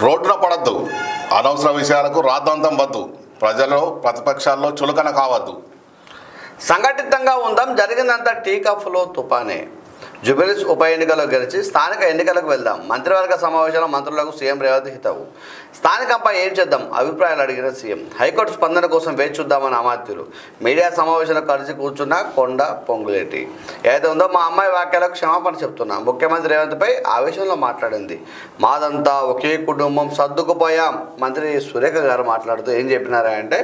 రోడ్డున పడద్దు, అనవసర విషయాలకు రాద్ధాంతం వద్దు, ప్రజలు ప్రతిపక్షాల్లో చులకన కావద్దు. సంఘటితంగా ఉందాం, జరిగిందంతా టీకాఫ్లో తుపానే. జుబిలీస్ ఉప ఎన్నికలో గెలిచి స్థానిక ఎన్నికలకు వెళ్దాం. మంత్రివర్గ సమావేశంలో మంత్రులకు సీఎం రేవంత్ హితవు. స్థానికంపై ఏం చేద్దాం, అభిప్రాయాలు అడిగిన సీఎం. హైకోర్టు స్పందన కోసం వేచి చూద్దామని అమాత్యులు. మీడియా సమావేశంలో కలిసి కూర్చున్న కొండ పొంగులేటి. ఏదైతే ఉందో మా అమ్మాయి వ్యాఖ్యలకు క్షమాపణ చెప్తున్నా. ముఖ్యమంత్రి రేవంత్పై ఆవేశంలో మాట్లాడింది. మాదంతా ఒకే కుటుంబం, సర్దుకుపోయాం. మంత్రి సురేఖ గారు మాట్లాడుతూ ఏం చెప్పినారంటే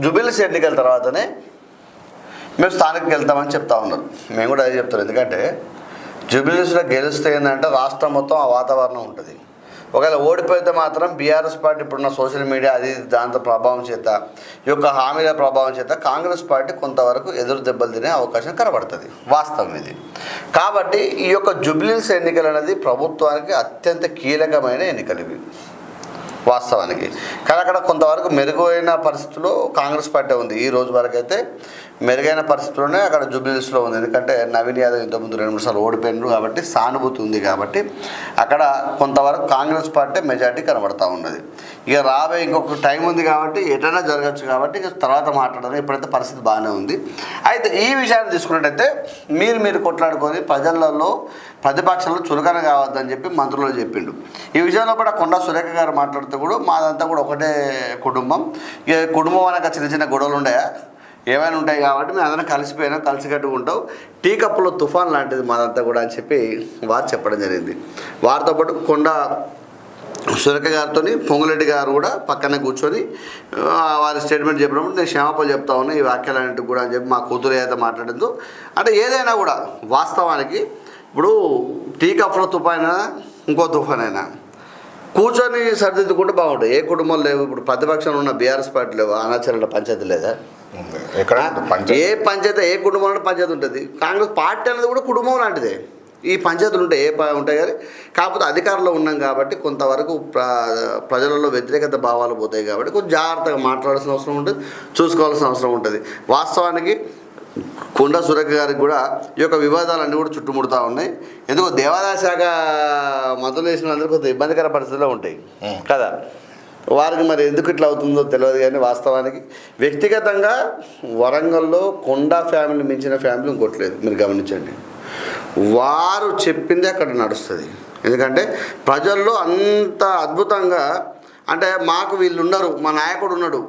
జుబిలీస్ ఎన్నికల తర్వాతనే మేము స్థానికకి వెళ్తామని చెప్తా ఉన్నారు. మేము కూడా అదే చెప్తాం. ఎందుకంటే జుబిలీస్లో గెలిస్తే ఏంటంటే రాష్ట్రం మొత్తం ఆ వాతావరణం ఉంటుంది. ఒకవేళ ఓడిపోతే మాత్రం బీఆర్ఎస్ పార్టీ ఇప్పుడున్న సోషల్ మీడియా అది దాంతో ప్రభావం చేత, ఈ యొక్క హామీల ప్రభావం చేత కాంగ్రెస్ పార్టీ కొంతవరకు ఎదురు దెబ్బలు తినే అవకాశం కనబడుతుంది. వాస్తవం ఇది. కాబట్టి ఈ యొక్క జుబిలీస్ ఎన్నికలు అనేది ప్రభుత్వానికి అత్యంత కీలకమైన ఎన్నికలు ఇవి వాస్తవానికి. కానీ అక్కడ కొంతవరకు మెరుగైన పరిస్థితుల్లో కాంగ్రెస్ పార్టీ ఉంది. ఈ రోజు వరకు అయితే మెరుగైన పరిస్థితుల్లోనే అక్కడ జుబిలీస్లో ఉంది. ఎందుకంటే నవీన్ యాదవ్ ఇంతకుముందు 2-3 సార్లు ఓడిపోయినారు కాబట్టి సానుభూతి ఉంది. కాబట్టి అక్కడ కొంతవరకు కాంగ్రెస్ పార్టీ మెజార్టీ కనబడతా ఉన్నది. ఇక రాబోయే ఇంకొక టైం ఉంది కాబట్టి ఎటైనా జరగచ్చు. కాబట్టి ఇక తర్వాత మాట్లాడదాం. ఇప్పుడైతే పరిస్థితి బాగానే ఉంది. అయితే ఈ విషయాన్ని తీసుకున్నట్టయితే మీరు కొట్లాడుకొని ప్రజలలో ప్రతిపక్షంలో చులకన కావద్దని చెప్పి మంత్రులు చెప్పిండు. ఈ విషయంలో కూడా కొండా సురేఖ గారు మాట్లాడుతూ కూడా మాదంతా కూడా ఒకటే కుటుంబం, ఇక కుటుంబం అనక చిన్న చిన్న గొడవలు ఉన్నాయా, ఏమైనా ఉంటాయి కాబట్టి మేము అందరం కలిసిపోయినా కలిసికట్టుగా ఉంటాం, టీ కప్పులో తుఫాన్ లాంటిది మాదంతా కూడా అని చెప్పి వారు చెప్పడం జరిగింది. వారితో పాటు కొండా సురేఖ గారితో పొంగులేటి గారు కూడా పక్కనే కూర్చొని వారి స్టేట్మెంట్ చెప్పినప్పుడు నేను క్షమాపణ చెప్తా ఉన్నా ఈ వ్యాఖ్యలన్నింటికి కూడా అని చెప్పి మా కూతురు ఏదైతే మాట్లాడిందో. అంటే ఏదైనా కూడా వాస్తవానికి ఇప్పుడు టీ కప్పులో తుఫాన్ ఇంకో తుఫాన్ అయినా కూర్చొని సరిదిద్దుకుంటే బాగుంటుంది. ఏ కుటుంబం లేవు. ఇప్పుడు ప్రతిపక్షంలో ఉన్న బీఆర్ఎస్ పార్టీ లేవు, అనాచరణ పంచాయతీ లేదా, ఏ పంచాయతీ ఏ కుటుంబంలో పంచాయతీ ఉంటుంది. కాంగ్రెస్ పార్టీ అనేది కూడా కుటుంబం లాంటిదే. ఈ పంచాయతీలు ఉంటాయి ఉంటాయి కానీ కాకపోతే అధికారంలో ఉన్నాం కాబట్టి కొంతవరకు ప్రజలలో వ్యతిరేకత భావాలు పోతాయి. కాబట్టి కొంచెం జాగ్రత్తగా మాట్లాడాల్సిన అవసరం ఉంటుంది, చూసుకోవాల్సిన అవసరం ఉంటుంది. వాస్తవానికి కొండా సురేఖ గారికి కూడా ఈ యొక్క వివాదాలన్నీ కూడా చుట్టుముడుతూ ఉన్నాయి. ఎందుకో దేవాదాయ శాఖ మంత్రులు చేసిన అందరూ కొంత ఇబ్బందికర పరిస్థితుల్లో ఉంటాయి కదా. వారికి మరి ఎందుకు ఇట్లా అవుతుందో తెలియదు. కానీ వాస్తవానికి వ్యక్తిగతంగా వరంగల్లో కొండా ఫ్యామిలీ మించిన ఫ్యామిలీ ఇంకోట్లేదు. మీరు గమనించండి. వారు చెప్పింది అక్కడ నడుస్తుంది. ఎందుకంటే ప్రజల్లో అంత అద్భుతంగా అంటే మాకు వీళ్ళు ఉన్నారు, మా నాయకుడు ఉన్నాడు,